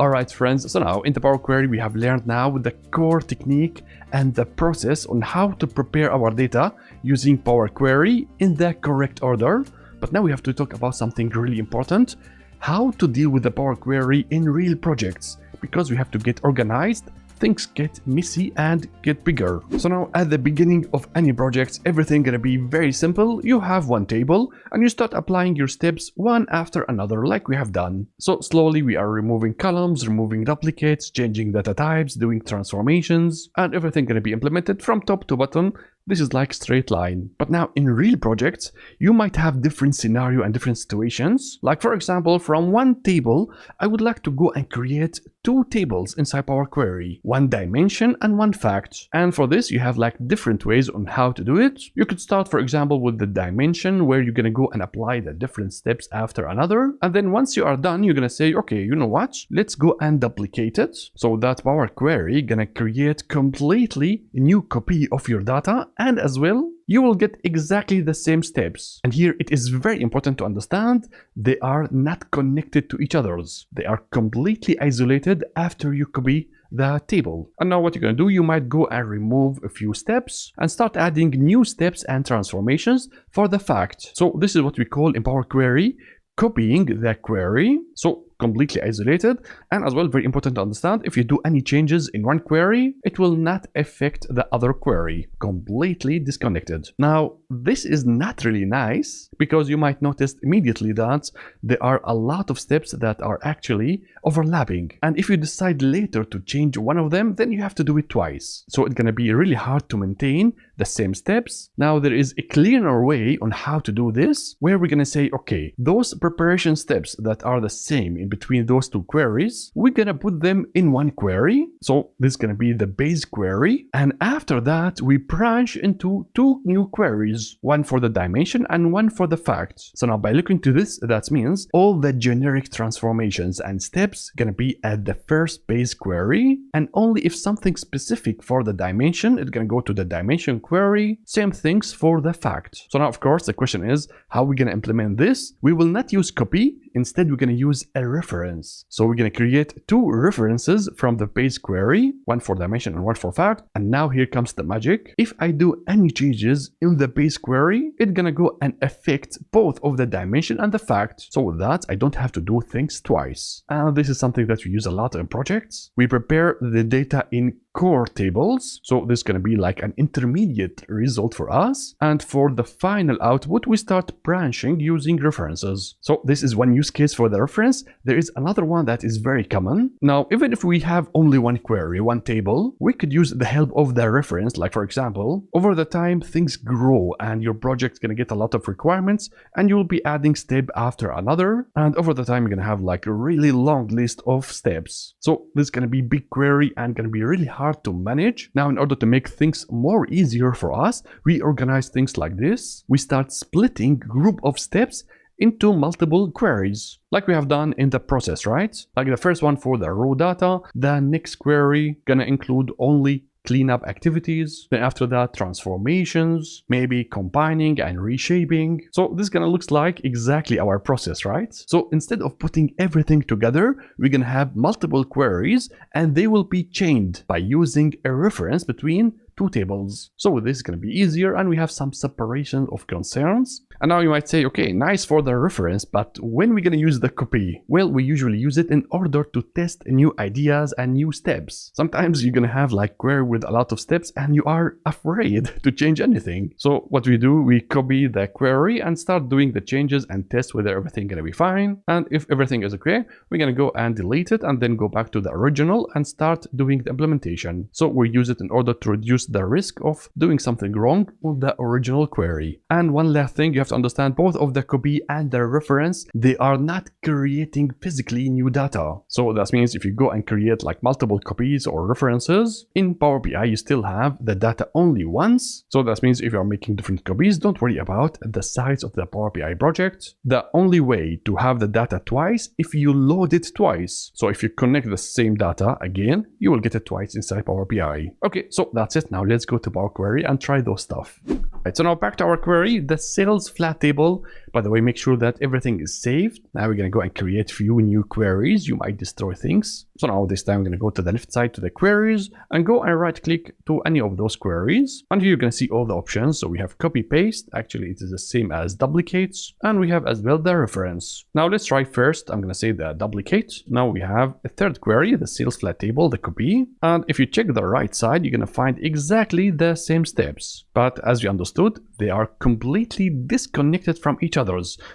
Alright friends, so now in the Power Query we have learned now the core technique and the process on how to prepare our data using Power Query in the correct order. But now we have to talk about something really important, how to deal with the Power Query in real projects, because we have to get organized. Things get messy and get bigger. So now at the beginning of any project, everything gonna be very simple. You have one table and you start applying your steps one after another like we have done. So slowly we are removing columns, removing duplicates, changing data types, doing transformations, and everything gonna be implemented from top to bottom. This is like straight line. But now in real projects, you might have different scenario and different situations. Like for example, from one table, I would like to go and create two tables inside Power Query, one dimension and one fact. And for this, you have like different ways on how to do it. You could start, for example, with the dimension where you're gonna go and apply the different steps after another. And then once you are done, you're gonna say, okay, you know what? Let's go and duplicate it. So that Power Query gonna create completely a new copy of your data. And as well, you will get exactly the same steps. And here it is very important to understand they are not connected to each other. They are completely isolated after you copy the table. And now what you're going to do, you might go and remove a few steps and start adding new steps and transformations for the fact. So this is what we call in Power Query copying the query. So completely isolated, and as well very important to understand, if you do any changes in one query, it will not affect the other query, completely disconnected. Now this is not really nice because you might notice immediately that there are a lot of steps that are actually overlapping, and if you decide later to change one of them, then you have to do it twice. So it's gonna be really hard to maintain the same steps. Now there is a clearer way on how to do this, where we're gonna say, okay, those preparation steps that are the same in between those two queries, we're gonna put them in one query. So this is gonna be the base query, and after that we branch into two new queries, one for the dimension and one for the fact. So now by looking to this, that means all the generic transformations and steps gonna be at the first base query, and only if something specific for the dimension, it's gonna go to the dimension query. Same things for the fact. So now of course the question is, how are we gonna implement this? We will not use copy. Instead, we're going to use a reference. So we're going to create two references from the base query, one for dimension and one for fact. And now here comes the magic. If I do any changes in the base query, it's going to go and affect both of the dimension and the fact. So with that, I don't have to do things twice. And this is something that we use a lot in projects. We prepare the data in core tables. So this is going to be like an intermediate result for us. And for the final output, we start branching using references. So this is one use case for the reference. There is another one that is very common. Now, even if we have only one query, one table, we could use the help of the reference. Like for example, over the time, things grow and your project is going to get a lot of requirements and you will be adding step after another. And over the time, you're going to have like a really long list of steps. So this is going to be big query and going to be really hard to manage. Now, in order to make things more easier for us, we organize things like this. We start splitting group of steps into multiple queries, like we have done in the process, right? Like the first one for the raw data, the next query gonna include only cleanup activities, then after that transformations, maybe combining and reshaping. So this gonna looks like exactly our process, right? So instead of putting everything together, we're gonna have multiple queries and they will be chained by using a reference between two tables. So this is going to be easier and we have some separation of concerns. And now you might say, okay, nice for the reference, but when we're going to use the copy? Well, we usually use it in order to test new ideas and new steps. Sometimes you're going to have like query with a lot of steps and you are afraid to change anything. So what we do, we copy the query and start doing the changes and test whether everything going to be fine. And if everything is okay, we're going to go and delete it and then go back to the original and start doing the implementation. So we use it in order to reduce the risk of doing something wrong with the original query. And one last thing, you have to understand both of the copy and the reference, they are not creating physically new data. So that means if you go and create like multiple copies or references in Power BI, you still have the data only once. So that means if you are making different copies, don't worry about the size of the Power BI project. The only way to have the data twice if you load it twice. So if you connect the same data again, you will get it twice inside Power BI. Okay, so that's it. Now let's go to Power Query and try those stuff. Right, so now back to our query, the sales flat table By the way, make sure that everything is saved. Now we're going to go and create few new queries. You might destroy things. So now this time I'm going to go to the left side to the queries and go and right click to any of those queries. And here you're going to see all the options. So we have copy paste. Actually, it is the same as duplicates. And we have as well the reference. Now let's try first. I'm going to say the duplicate. Now we have a third query, the sales flat table, the copy. And if you check the right side, you're going to find exactly the same steps. But as you understood, they are completely disconnected from each other.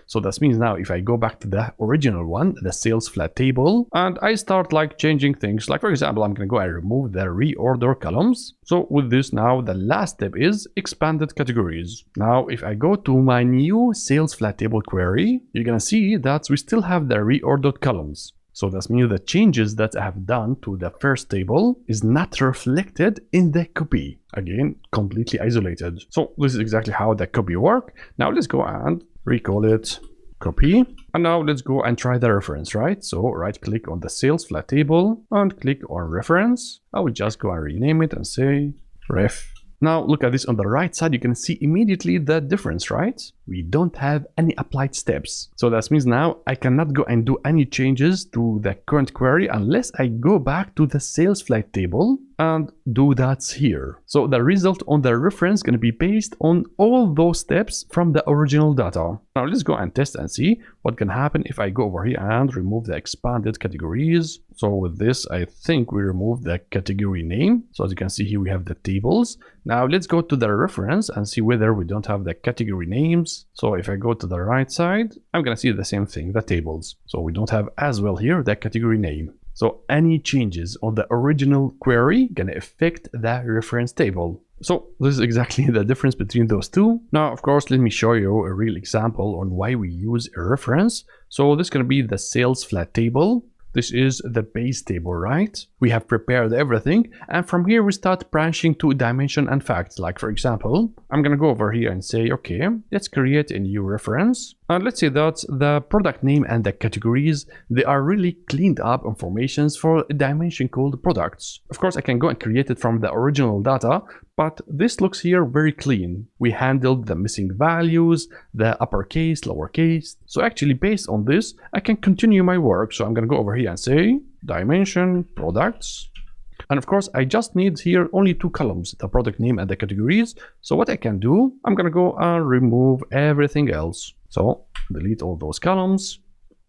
So that means now if I go back to the original one, the sales flat table, and I start like changing things, like for example, I'm going to go and remove the reorder columns. So with this now, the last step is expanded categories. Now, if I go to my new sales flat table query, you're going to see that we still have the reordered columns. So that means the changes that I have done to the first table is not reflected in the copy. Again, completely isolated. So this is exactly how the copy works. Now let's go and recall it copy. And now let's go and try the reference, right? So right click on the sales flat table and click on reference. I will just go and rename it and say ref. Now look at this on the right side, you can see immediately the difference, right? We don't have any applied steps. So that means now I cannot go and do any changes to the current query unless I go back to the sales flat table and do that here. So the result on the reference is going to be based on all those steps from the original data. Now let's go and test and see what can happen if I go over here and remove the expanded categories. So with this, I think we remove the category name. So as you can see here, we have the tables. Now let's go to the reference and see whether we don't have the category names. So if I go to the right side, I'm going to see the same thing, the tables. So we don't have as well here the category name. So any changes on the original query gonna affect the reference table. So this is exactly the difference between those two. Now, of course, let me show you a real example on why we use a reference. So this is gonna be the sales flat table. This is the base table, right? We have prepared everything, and from here we start branching to dimension and facts. Like for example, I'm gonna go over here and say, okay, let's create a new reference. And let's say that the product name and the categories, they are really cleaned up informations for a dimension called products. Of course, I can go and create it from the original data, but this looks here very clean. We handled the missing values, the uppercase, lowercase. So actually based on this, I can continue my work. So I'm gonna go over here and say dimension products. And of course, I just need here only two columns, the product name and the categories. So what I can do, I'm gonna go and remove everything else. So delete all those columns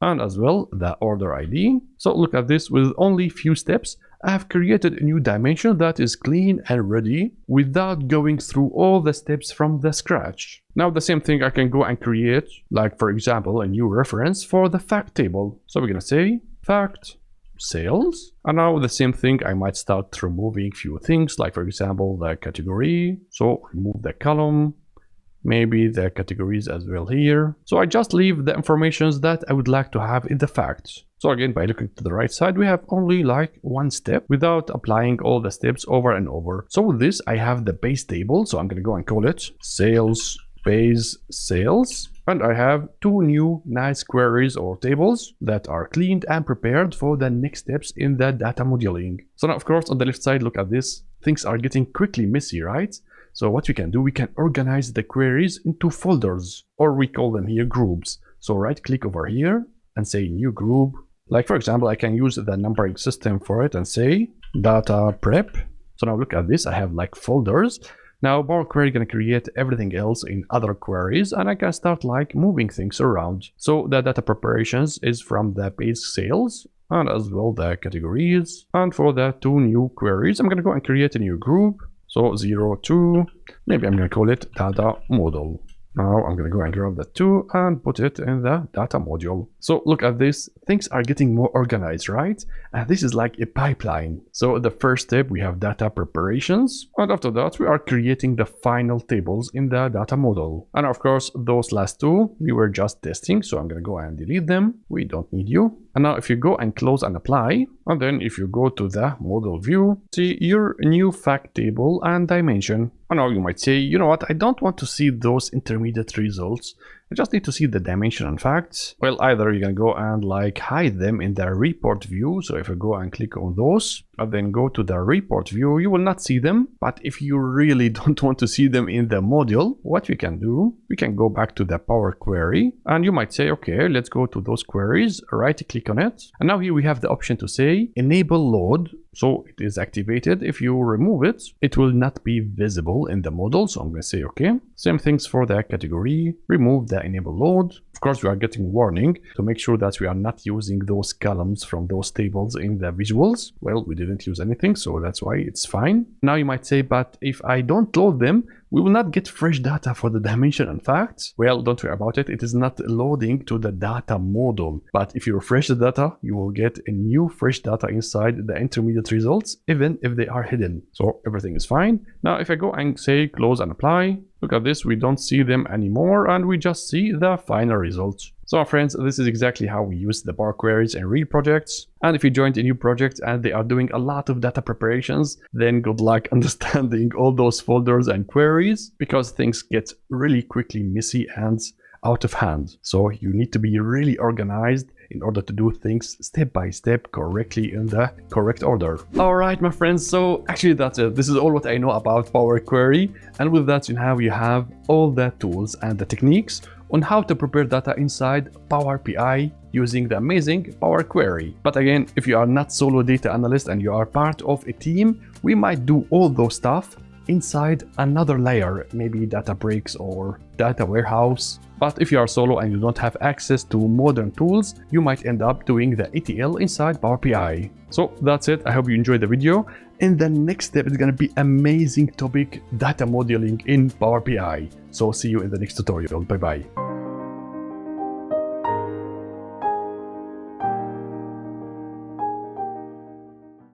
and as well the order ID. So look at this, with only few steps, I have created a new dimension that is clean and ready without going through all the steps from the scratch. Now the same thing I can go and create, like for example, a new reference for the fact table. So we're gonna say fact sales. And now the same thing, I might start removing few things, like for example, the category. So remove the column, maybe the categories as well here. So I just leave the informations that I would like to have in the facts. So again, by looking to the right side, we have only like one step without applying all the steps over and over. So with this, I have the base table. So I'm going to go and call it sales base sales. And I have two new nice queries or tables that are cleaned and prepared for the next steps in the data modeling. So now, of course, on the left side, look at this. Things are getting quickly messy, right? So what we can do, we can organize the queries into folders, or we call them here groups. So right click over here and say new group. Like for example, I can use the numbering system for it and say data prep. So now look at this, I have like folders. Now Power Query gonna create everything else in other queries, and I can start like moving things around. So the data preparations is from the base sales and as well the categories. And for the two new queries, I'm gonna go and create a new group. So 02, maybe I'm gonna call it data model. Now I'm gonna go and grab the 2 and put it in the data module. So look at this, things are getting more organized, right? And this is like a pipeline. So the first step, we have data preparations. And after that, we are creating the final tables in the data model. And of course, those last two, we were just testing. So I'm gonna go and delete them. We don't need you. And now if you go and close and apply, and then if you go to the model view, see your new fact table and dimension. And now you might say, you know what, I don't want to see those intermediate results. I just need to see the dimension and facts. Well, either you can go and like hide them in the report view. So if I go and click on those and then go to the report view, you will not see them. But if you really don't want to see them in the module, what we can do, we can go back to the Power Query, and you might say, okay, let's go to those queries, right click on it. And now here we have the option to say enable load. So it is activated. If you remove it, it will not be visible in the model. So I'm going to say, okay, same things for the category, remove the enable load. Of course, we are getting warning to make sure that we are not using those columns from those tables in the visuals. Well, we didn't use anything, so that's why it's fine. Now you might say, but if I don't load them, we will not get fresh data for the dimension and facts. Well, don't worry about it. It is not loading to the data model. But if you refresh the data, you will get a new fresh data inside the intermediate results, even if they are hidden. So everything is fine. Now, if I go and say close and apply, look at this, we don't see them anymore, and we just see the final results. So friends, this is exactly how we use the Power Queries in real projects. And if you joined a new project and they are doing a lot of data preparations, then good luck understanding all those folders and queries, because things get really quickly messy and out of hand. So you need to be really organized in order to do things step by step correctly in the correct order. All right, my friends, so actually that's it. This is all what I know about Power Query. And with that, you have all the tools and the techniques on how to prepare data inside Power BI using the amazing Power Query. But again, if you are not solo data analyst and you are part of a team, we might do all those stuff inside another layer, maybe Databricks or data warehouse. But if you are solo and you don't have access to modern tools, you might end up doing the ETL inside Power BI. So that's it. I hope you enjoyed the video. In the next step, it's going to be amazing topic, data modeling in Power BI. So see you in the next tutorial. Bye bye.